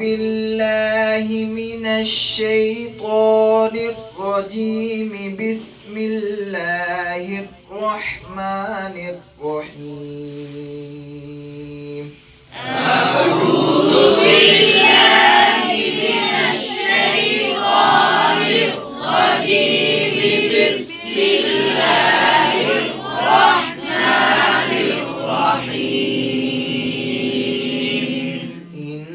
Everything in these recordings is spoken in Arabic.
بالله من الشيطان الرجيم. بسم الله الرحمن الرحيم. أعوذ بالله من الشيطان الرجيم. بسم الله الرحمن الرحيم. إن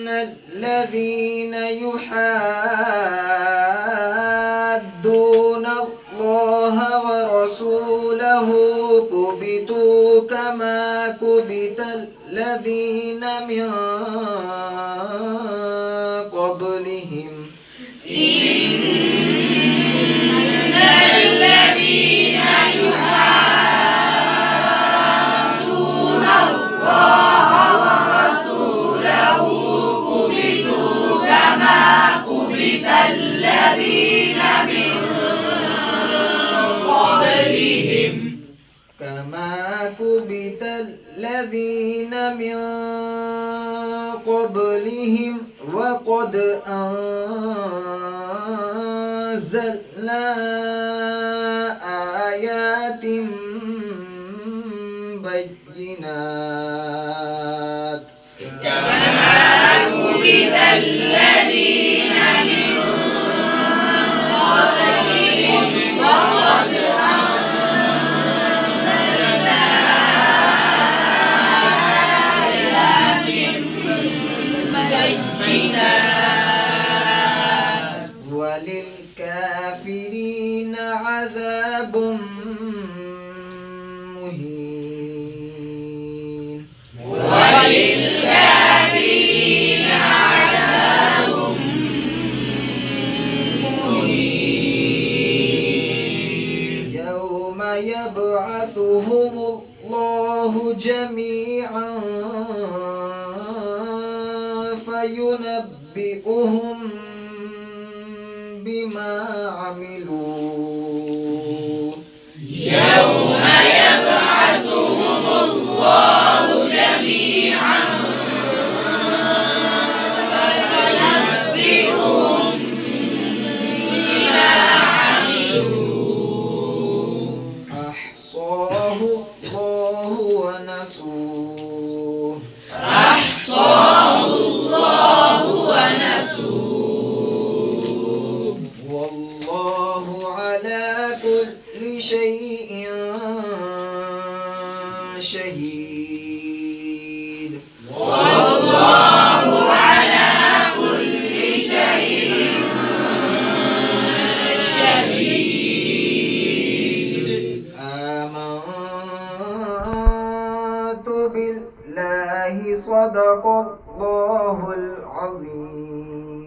الذين يحادون الله ورسوله كبتوا كما كبت الذين من قبلهم. إن الذين يحادون الله ورسوله كبتوا كما كبت الذين من قبلهم. كما كبت الذين من قبلهم وقد أنزلنا آيات بينات. كما كبت الذين من قبلهم وقد أنزلنا آيات بينات. وللكافرين عذاب مهين. وللكافرين عذاب مهين. يوم يبعثهم الله جميعا فينبئهم بما عملوا. يوم يبعثهم الله جميعا فينبئهم بما عملوا. أحصاه الله ونسوه. أحصاه الله ونسوه. والله على كل شيء شهيد. والله على كل شيء شهيد. آمنت بالله صدق الله العظيم.